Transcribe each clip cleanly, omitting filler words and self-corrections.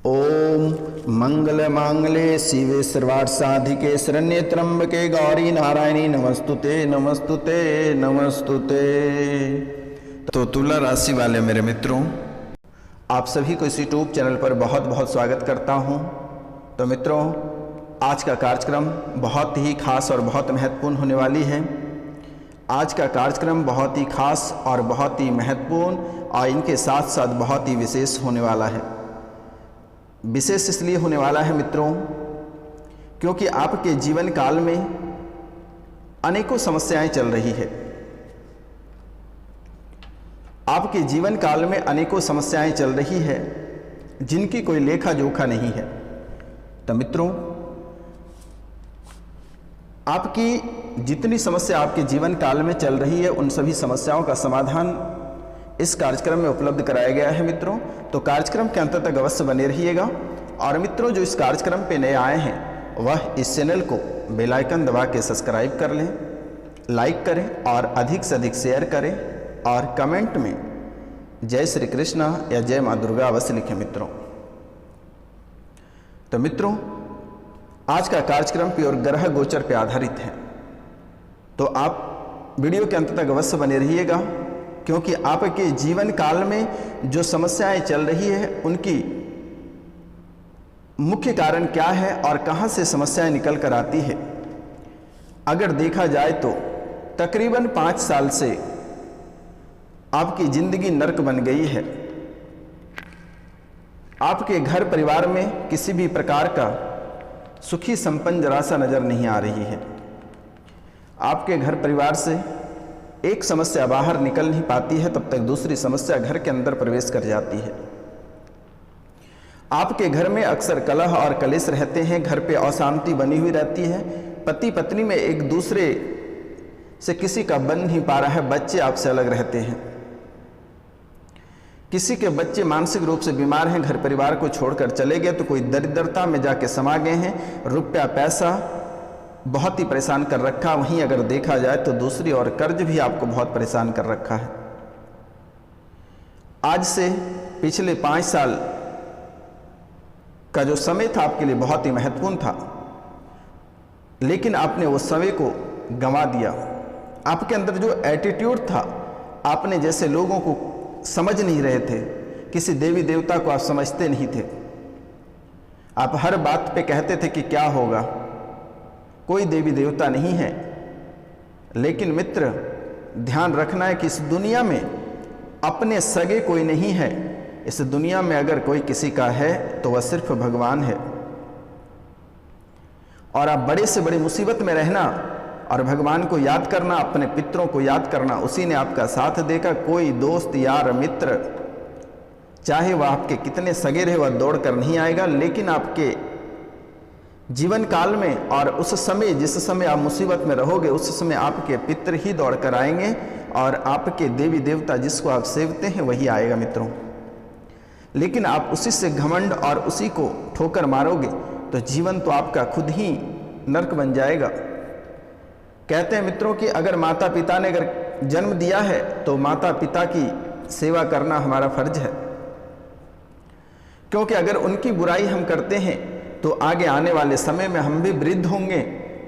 ओम मंगल मांगले शिवे सर्वार्थ साधिके शरण्ये त्र्यंबके गौरी नारायणी नमस्तुते नमस्तुते नमस्तुते। तो तुला राशि वाले मेरे मित्रों, आप सभी को इस यूट्यूब चैनल पर बहुत बहुत स्वागत करता हूं। तो मित्रों, आज का कार्यक्रम बहुत ही खास और बहुत महत्वपूर्ण होने वाली है। आज का कार्यक्रम बहुत ही खास और बहुत ही महत्वपूर्ण और इनके साथ साथ बहुत ही विशेष होने वाला है। विशेष इसलिए होने वाला है मित्रों, क्योंकि आपके जीवन काल में अनेकों समस्याएं चल रही है। आपके जीवन काल में अनेकों समस्याएं चल रही है जिनकी कोई लेखा जोखा नहीं है। तो मित्रों, आपकी जितनी समस्या आपके जीवन काल में चल रही है उन सभी समस्याओं का समाधान इस कार्यक्रम में उपलब्ध कराया गया है मित्रों। तो कार्यक्रम के अंत तक अवश्य बने रहिएगा। और मित्रों, जो इस कार्यक्रम पे नए आए हैं वह इस चैनल को बेल आइकन दबा के सब्सक्राइब कर लें, लाइक करें और अधिक से अधिक शेयर करें और कमेंट में जय श्री कृष्ण या जय माँ दुर्गा अवश्य लिखें मित्रों। तो मित्रों, आज का कार्यक्रम प्योर ग्रह गोचर पे आधारित है। तो आप वीडियो के अंत तक अवश्य बने रहिएगा, क्योंकि आपके जीवन काल में जो समस्याएं चल रही है उनकी मुख्य कारण क्या है और कहां से समस्याएं निकल कर आती है। अगर देखा जाए तो तकरीबन 5 साल से आपकी जिंदगी नरक बन गई है। आपके घर परिवार में किसी भी प्रकार का सुखी संपन्न जरा सा नजर नहीं आ रही है। आपके घर परिवार से एक समस्या बाहर निकल नहीं पाती है, तब तक दूसरी समस्या घर के अंदर प्रवेश कर जाती है। आपके घर में अक्सर कलह और कलेश रहते हैं, घर पे अशांति बनी हुई रहती है। पति पत्नी में एक दूसरे से किसी का बन नहीं पा रहा है, बच्चे आपसे अलग रहते हैं। किसी के बच्चे मानसिक रूप से बीमार हैं, घर परिवार को छोड़कर चले गए, तो कोई दरिद्रता में जाके समा गए हैं, रुपया पैसा बहुत ही परेशान कर रखा। वहीं अगर देखा जाए तो दूसरी और कर्ज भी आपको बहुत परेशान कर रखा है। आज से पिछले 5 साल का जो समय था आपके लिए बहुत ही महत्वपूर्ण था, लेकिन आपने वो समय को गंवा दिया। आपके अंदर जो एटीट्यूड था, आपने जैसे लोगों को समझ नहीं रहे थे, किसी देवी देवता को आप समझते नहीं थे। आप हर बात पे कहते थे कि क्या होगा, कोई देवी देवता नहीं है। लेकिन मित्र, ध्यान रखना है कि इस दुनिया में अपने सगे कोई नहीं है। इस दुनिया में अगर कोई किसी का है तो वह सिर्फ भगवान है। और आप बड़े से बड़ी मुसीबत में रहना और भगवान को याद करना, अपने पितरों को याद करना, उसी ने आपका साथ देगा। कोई दोस्त यार मित्र, चाहे वह आपके कितने सगे रहे, वह दौड़ कर नहीं आएगा। लेकिन आपके जीवन काल में और उस समय जिस समय आप मुसीबत में रहोगे, उस समय आपके पितर ही दौड़ कर आएंगे और आपके देवी देवता जिसको आप सेवते हैं वही आएगा मित्रों। लेकिन आप उसी से घमंड और उसी को ठोकर मारोगे तो जीवन तो आपका खुद ही नरक बन जाएगा। कहते हैं मित्रों कि अगर माता पिता ने अगर जन्म दिया है तो माता पिता की सेवा करना हमारा फर्ज है, क्योंकि अगर उनकी बुराई हम करते हैं तो आगे आने वाले समय में हम भी वृद्ध होंगे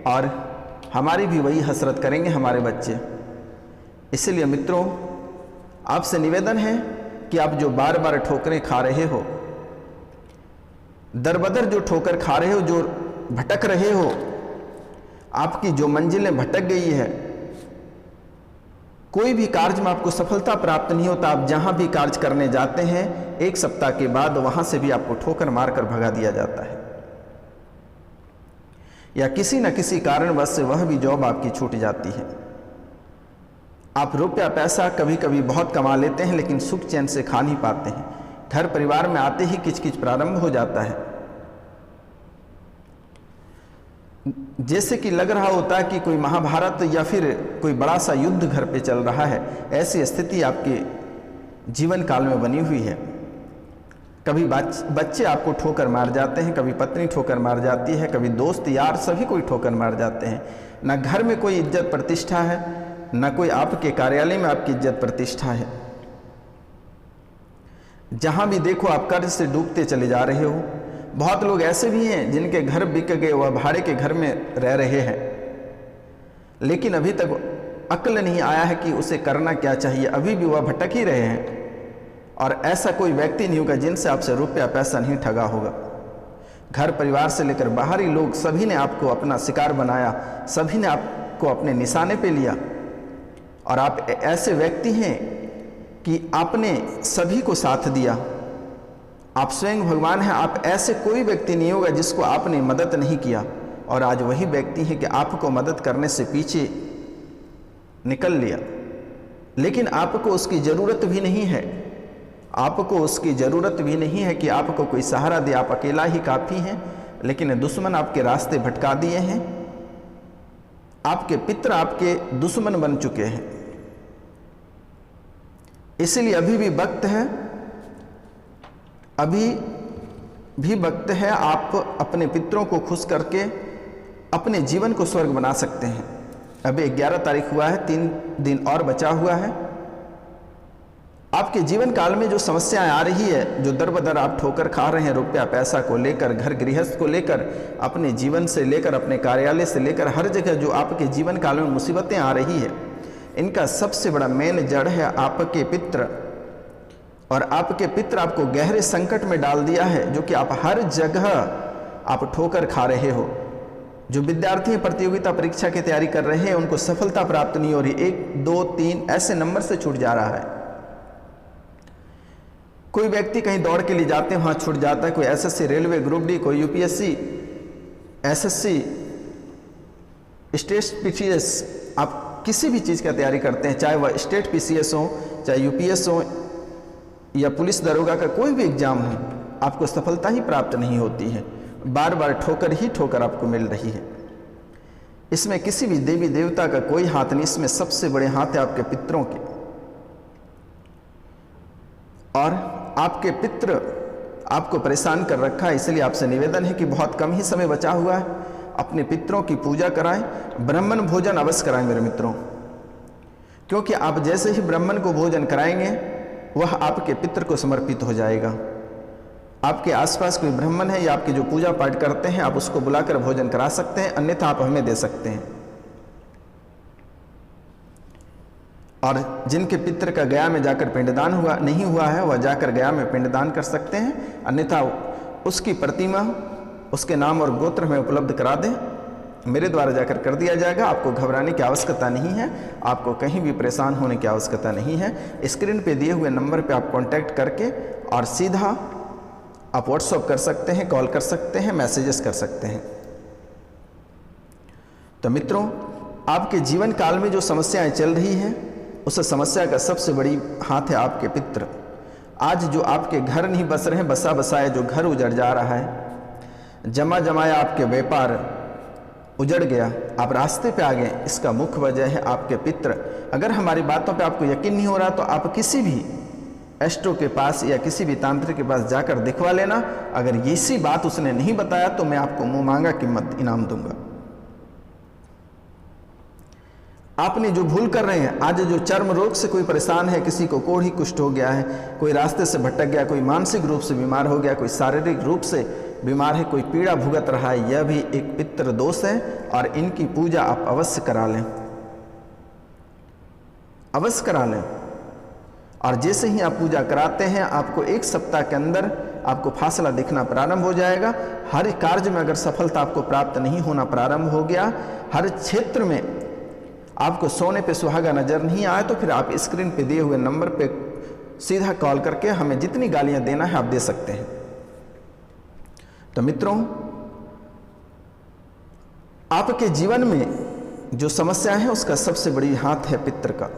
और हमारी भी वही हसरत करेंगे हमारे बच्चे। इसलिए मित्रों, आपसे निवेदन है कि आप जो बार बार ठोकरें खा रहे हो, दर बदर जो ठोकर खा रहे हो, जो भटक रहे हो, आपकी जो मंजिलें भटक गई है, कोई भी कार्य में आपको सफलता प्राप्त नहीं होता। आप जहां भी कार्य करने जाते हैं, 1 सप्ताह के बाद वहां से भी आपको ठोकर मारकर भगा दिया जाता है, या किसी न किसी कारणवश से वह भी जॉब आपकी छूट जाती है। आप रुपया पैसा कभी कभी बहुत कमा लेते हैं, लेकिन सुख चैन से खा नहीं पाते हैं। घर परिवार में आते ही किचकिच प्रारंभ हो जाता है, जैसे कि लग रहा होता है कि कोई महाभारत या फिर कोई बड़ा सा युद्ध घर पे चल रहा है। ऐसी स्थिति आपके जीवन काल में बनी हुई है। कभी बच्चे आपको ठोकर मार जाते हैं, कभी पत्नी ठोकर मार जाती है, कभी दोस्त यार सभी कोई ठोकर मार जाते हैं। न घर में कोई इज्जत प्रतिष्ठा है, न कोई आपके कार्यालय में आपकी इज्जत प्रतिष्ठा है। जहां भी देखो आप कर्ज से डूबते चले जा रहे हो। बहुत लोग ऐसे भी हैं जिनके घर बिक गए, वह भाड़े के घर में रह रहे हैं, लेकिन अभी तक अक्ल नहीं आया है कि उसे करना क्या चाहिए, अभी भी वह भटक ही रहे हैं। और ऐसा कोई व्यक्ति नहीं होगा जिनसे आपसे रुपया पैसा नहीं ठगा होगा। घर परिवार से लेकर बाहरी लोग सभी ने आपको अपना शिकार बनाया, सभी ने आपको अपने निशाने पे लिया। और आप ऐसे व्यक्ति हैं कि आपने सभी को साथ दिया, आप स्वयं भगवान हैं। आप ऐसे कोई व्यक्ति नहीं होगा जिसको आपने मदद नहीं किया, और आज वही व्यक्ति है कि आपको मदद करने से पीछे निकल लिया। लेकिन आपको उसकी ज़रूरत भी नहीं है, आपको उसकी ज़रूरत भी नहीं है कि आपको कोई सहारा दे, आप अकेला ही काफ़ी हैं। लेकिन दुश्मन आपके रास्ते भटका दिए हैं, आपके पितर आपके दुश्मन बन चुके हैं। इसलिए अभी भी वक्त है, अभी भी वक्त है, आप अपने पितरों को खुश करके अपने जीवन को स्वर्ग बना सकते हैं। अभी 11 तारीख हुआ है, 3 दिन और बचा हुआ है। आपके जीवन काल में जो समस्याएं आ रही है, जो दर बदर आप ठोकर खा रहे हैं, रुपया पैसा को लेकर, घर गृहस्थ को लेकर, अपने जीवन से लेकर, अपने कार्यालय से लेकर, हर जगह जो आपके जीवन काल में मुसीबतें आ रही है, इनका सबसे बड़ा मेन जड़ है आपके पितर। और आपके पितर आपको गहरे संकट में डाल दिया है, जो कि आप हर जगह आप ठोकर खा रहे हो। जो विद्यार्थी प्रतियोगिता परीक्षा की तैयारी कर रहे हैं, उनको सफलता प्राप्त नहीं हो रही, 1, 2, 3 ऐसे नंबर से छूट जा रहा है। कोई व्यक्ति कहीं दौड़ के लिए जाते हैं, वहाँ छूट जाता है। कोई एसएससी, रेलवे, ग्रुप डी, कोई यूपीएससी, एसएससी, स्टेट पीसीएस, आप किसी भी चीज़ की तैयारी करते हैं, चाहे वह स्टेट पीसीएस हो, चाहे यूपीएस हो, या पुलिस दरोगा का कोई भी एग्जाम हो, आपको सफलता ही प्राप्त नहीं होती है। बार बार ठोकर ही ठोकर आपको मिल रही है। इसमें किसी भी देवी देवता का कोई हाथ नहीं, इसमें सबसे बड़े हाथ है आपके पितरों के। और आपके पितृ आपको परेशान कर रखा है, इसलिए आपसे निवेदन है कि बहुत कम ही समय बचा हुआ है, अपने पितरों की पूजा कराएं, ब्राह्मण भोजन अवश्य कराएं मेरे मित्रों। क्योंकि आप जैसे ही ब्राह्मण को भोजन कराएंगे, वह आपके पितृ को समर्पित हो जाएगा। आपके आसपास कोई ब्राह्मण है या आपके जो पूजा पाठ करते हैं, आप उसको बुलाकर भोजन करा सकते हैं, अन्यथा आप हमें दे सकते हैं। और जिनके पितृ का गया में जाकर पिंडदान हुआ नहीं हुआ है, वह जाकर गया में पिंडदान कर सकते हैं, अन्यथा उसकी प्रतिमा उसके नाम और गोत्र में उपलब्ध करा दें, मेरे द्वारा जाकर कर दिया जाएगा। आपको घबराने की आवश्यकता नहीं है, आपको कहीं भी परेशान होने की आवश्यकता नहीं है। स्क्रीन पे दिए हुए नंबर पे आप कांटेक्ट करके और सीधा आप व्हाट्सएप कर सकते हैं, कॉल कर सकते हैं, मैसेजेस कर सकते हैं। तो मित्रों, आपके जीवन काल में जो समस्याएं चल रही हैं, उस समस्या का सबसे बड़ी हाथ है आपके पितृ। आज जो आपके घर नहीं बस रहे हैं, बसा बसाया जो घर उजड़ जा रहा है, जमा जमाया आपके व्यापार उजड़ गया, आप रास्ते पे आ गए, इसका मुख्य वजह है आपके पितृ। अगर हमारी बातों पे आपको यकीन नहीं हो रहा, तो आप किसी भी एस्ट्रो के पास या किसी भी तांत्रिक के पास जाकर दिखवा लेना। अगर इसी बात उसने नहीं बताया तो मैं आपको मुंह मांगा कीमत इनाम दूंगा। आपने जो भूल कर रहे हैं, आज जो चर्म रोग से कोई परेशान है, किसी को कोढ़ी कुष्ठ हो गया है, कोई रास्ते से भटक गया, कोई मानसिक रूप से बीमार हो गया, कोई शारीरिक रूप से बीमार है, कोई पीड़ा भुगत रहा है, यह भी एक पितृ दोष है। और इनकी पूजा आप अवश्य करा लें, अवश्य करा लें। और जैसे ही आप पूजा कराते हैं, आपको 1 सप्ताह के अंदर आपको फासला दिखना प्रारंभ हो जाएगा। हर कार्य में अगर सफलता आपको प्राप्त नहीं होना प्रारंभ हो गया, हर क्षेत्र में आपको सोने पे सुहागा नजर नहीं आए, तो फिर आप स्क्रीन पे दिए हुए नंबर पे सीधा कॉल करके हमें जितनी गालियां देना है आप दे सकते हैं। तो मित्रों, आपके जीवन में जो समस्या है उसका सबसे बड़ी हाथ है पितृ का।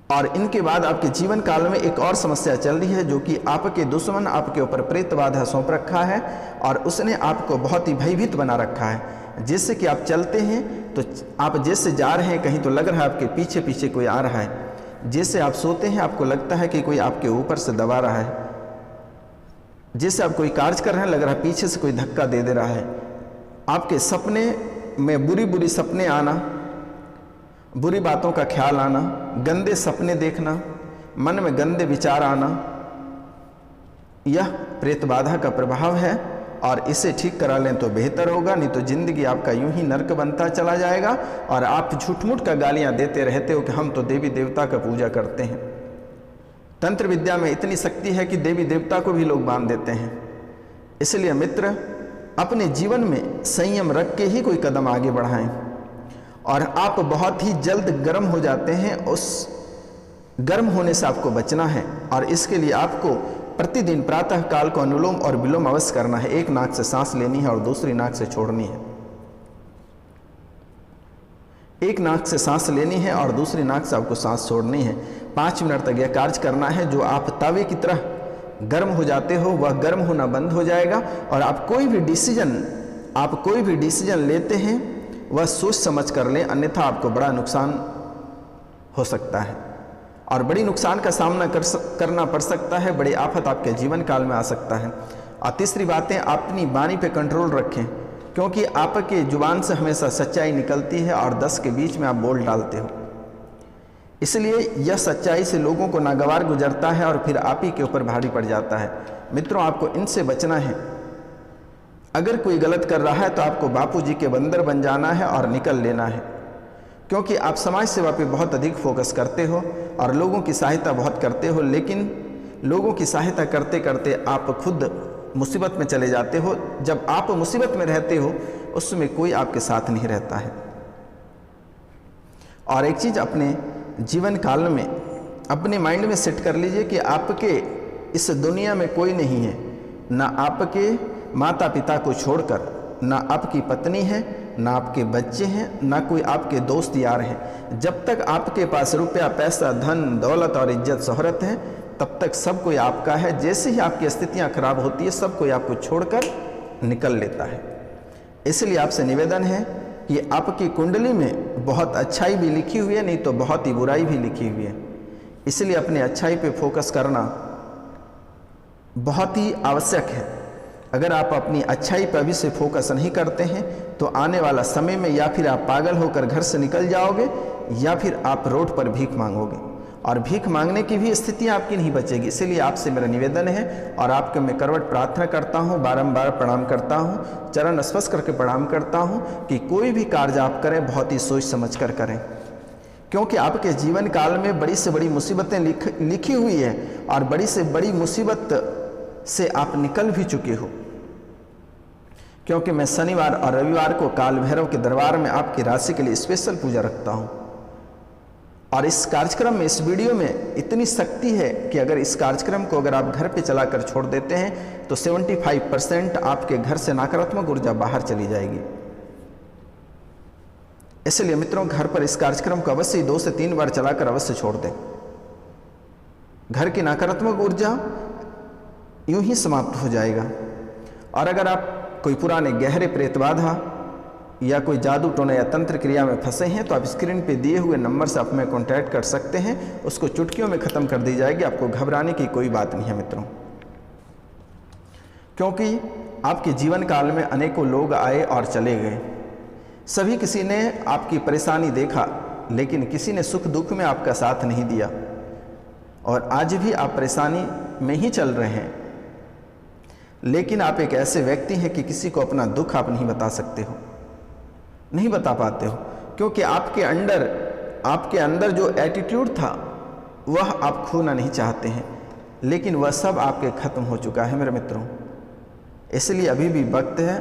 और इनके बाद आपके जीवन काल में एक और समस्या चल रही है, जो कि आपके दुश्मन आपके ऊपर प्रेत बाधा सौंप रखा है और उसने आपको बहुत ही भयभीत बना रखा है। जिससे कि आप चलते हैं तो आप जैसे जा रहे हैं कहीं, तो लग रहा है आपके पीछे पीछे कोई आ रहा है। जैसे आप सोते हैं आपको लगता है कि कोई आपके ऊपर से दबा रहा है। जैसे आप कोई कार्य कर रहे हैं, लग रहा है पीछे से कोई धक्का दे दे रहा है। आपके सपने में बुरी बुरी सपने आना, बुरी बातों का ख्याल आना, गंदे सपने देखना, मन में गंदे विचार आना, यह प्रेत बाधा का प्रभाव है और इसे ठीक करा लें तो बेहतर होगा, नहीं तो ज़िंदगी आपका यूं ही नर्क बनता चला जाएगा और आप झूठ-मूठ का गालियां देते रहते हो कि हम तो देवी देवता का पूजा करते हैं। तंत्र विद्या में इतनी शक्ति है कि देवी देवता को भी लोग बांध देते हैं। इसलिए मित्र, अपने जीवन में संयम रख के ही कोई कदम आगे बढ़ाएं और आप बहुत ही जल्द गर्म हो जाते हैं। उस गर्म होने से आपको बचना है और इसके लिए आपको प्रतिदिन प्रातः काल को अनुलोम और विलोम अवश्य करना है। एक नाक से सांस लेनी है और दूसरी नाक से छोड़नी है। एक नाक से सांस लेनी है और दूसरी नाक से आपको सांस छोड़नी है। 5 मिनट तक यह कार्य करना है। जो आप तवे की तरह गर्म हो जाते हो वह गर्म होना बंद हो जाएगा और आप कोई भी डिसीजन लेते हैं वह सोच समझ कर लें, अन्यथा आपको बड़ा नुकसान हो सकता है और बड़ी नुकसान का सामना करना पड़ सकता है। बड़ी आफत आपके जीवन काल में आ सकता है। और तीसरी बात है, अपनी वाणी पे कंट्रोल रखें, क्योंकि आपके जुबान से हमेशा सच्चाई निकलती है और 10 के बीच में आप बोल डालते हो। इसलिए यह सच्चाई से लोगों को नागवार गुजरता है और फिर आप ही के ऊपर भारी पड़ जाता है। मित्रों, आपको इनसे बचना है। अगर कोई गलत कर रहा है तो आपको बापूजी के बंदर बन जाना है और निकल लेना है, क्योंकि आप समाज सेवा पे बहुत अधिक फोकस करते हो और लोगों की सहायता बहुत करते हो, लेकिन लोगों की सहायता करते करते आप खुद मुसीबत में चले जाते हो। जब आप मुसीबत में रहते हो उसमें कोई आपके साथ नहीं रहता है। और एक चीज़ अपने जीवन काल में अपने माइंड में सेट कर लीजिए कि आपके इस दुनिया में कोई नहीं है, ना आपके माता पिता को छोड़कर, ना आपकी पत्नी है, ना आपके बच्चे हैं, ना कोई आपके दोस्त यार हैं। जब तक आपके पास रुपया पैसा धन दौलत और इज्जत शोहरत है तब तक सब कोई आपका है। जैसे ही आपकी स्थितियां खराब होती है सब कोई आपको छोड़कर निकल लेता है। इसलिए आपसे निवेदन है कि आपकी कुंडली में बहुत अच्छाई भी लिखी हुई है, नहीं तो बहुत ही बुराई भी लिखी हुई है। इसलिए अपने अच्छाई पे फोकस करना बहुत ही आवश्यक है। अगर आप अपनी अच्छाई पर अभी से फोकस नहीं करते हैं तो आने वाला समय में या फिर आप पागल होकर घर से निकल जाओगे या फिर आप रोड पर भीख मांगोगे और भीख मांगने की भी स्थिति आपकी नहीं बचेगी। इसलिए आपसे मेरा निवेदन है और आपके मैं करवट प्रार्थना करता हूँ, बारंबार प्रणाम करता हूँ, चरण स्पर्श करके प्रणाम करता हूँ कि कोई भी कार्य आप करें बहुत ही सोच समझ कर करें, क्योंकि आपके जीवन काल में बड़ी से बड़ी मुसीबतें लिखी हुई है और बड़ी से बड़ी मुसीबत से आप निकल भी चुके हो। क्योंकि मैं शनिवार और रविवार को काल भैरव के दरबार में आपकी राशि के लिए स्पेशल पूजा रखता हूँ और इस कार्यक्रम में, इस वीडियो में इतनी शक्ति है कि अगर इस कार्यक्रम को अगर आप घर पे चलाकर छोड़ देते हैं तो 75% आपके घर से नकारात्मक ऊर्जा बाहर चली जाएगी। इसलिए मित्रों, घर पर इस कार्यक्रम को अवश्य 2 से 3 बार चलाकर अवश्य छोड़ दें। घर की नकारात्मक ऊर्जा यूं ही समाप्त हो जाएगा। और अगर आप कोई पुराने गहरे प्रेत बाधा या कोई जादू टोना या तंत्र क्रिया में फंसे हैं तो आप स्क्रीन पे दिए हुए नंबर से आप में कॉन्टैक्ट कर सकते हैं। उसको चुटकियों में ख़त्म कर दी जाएगी। आपको घबराने की कोई बात नहीं है मित्रों, क्योंकि आपके जीवन काल में अनेकों लोग आए और चले गए। सभी किसी ने आपकी परेशानी देखा, लेकिन किसी ने सुख दुख में आपका साथ नहीं दिया और आज भी आप परेशानी में ही चल रहे हैं। लेकिन आप एक ऐसे व्यक्ति हैं कि किसी को अपना दुख आप नहीं बता सकते हो, नहीं बता पाते हो, क्योंकि आपके अंदर जो एटीट्यूड था वह आप खोना नहीं चाहते हैं, लेकिन वह सब आपके खत्म हो चुका है मेरे मित्रों। इसलिए अभी भी वक्त है,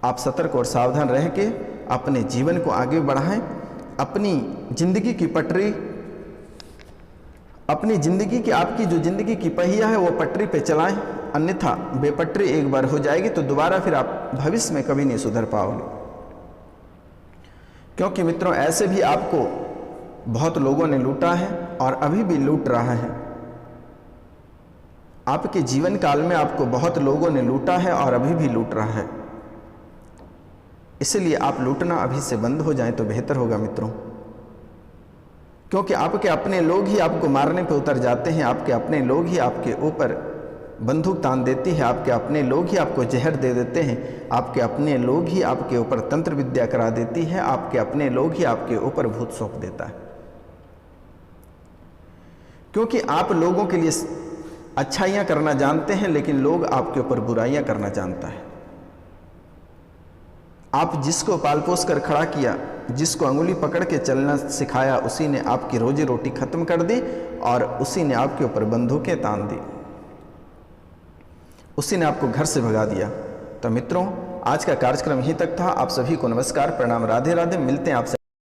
आप सतर्क और सावधान रह के अपने जीवन को आगे बढ़ाएं। अपनी जिंदगी की पटरी, अपनी जिंदगी की, आपकी जो जिंदगी की पहिया है वो पटरी पे चलाएं, अन्यथा बेपटरी एक बार हो जाएगी तो दोबारा फिर आप भविष्य में कभी नहीं सुधर पाओगे। क्योंकि मित्रों, ऐसे भी आपको बहुत लोगों ने लूटा है और अभी भी लूट रहा है। आपके जीवन काल में आपको बहुत लोगों ने लूटा है और अभी भी लूट रहा है। इसलिए आप लूटना अभी से बंद हो जाए तो बेहतर होगा मित्रों, क्योंकि आपके अपने लोग ही आपको मारने पर उतर जाते हैं। आपके अपने लोग ही आपके ऊपर बंदूक तान देती है, आपके अपने लोग ही आपको जहर दे देते हैं, आपके अपने लोग ही आपके ऊपर तंत्र विद्या करा देती है, आपके अपने लोग ही आपके ऊपर भूत सौंप देता है। क्योंकि आप लोगों के लिए अच्छाइयाँ करना जानते हैं, लेकिन लोग आपके ऊपर बुराइयाँ करना जानता है। आप जिसको पाल पोस कर खड़ा किया, जिसको अंगुली पकड़ के चलना सिखाया, उसी ने आपकी रोजी रोटी खत्म कर दी और उसी ने आपके ऊपर बंदूकें तान दी, उसी ने आपको घर से भगा दिया। तो मित्रों, आज का कार्यक्रम यहीं तक था। आप सभी को नमस्कार, प्रणाम, राधे राधे। मिलते हैं आपसे।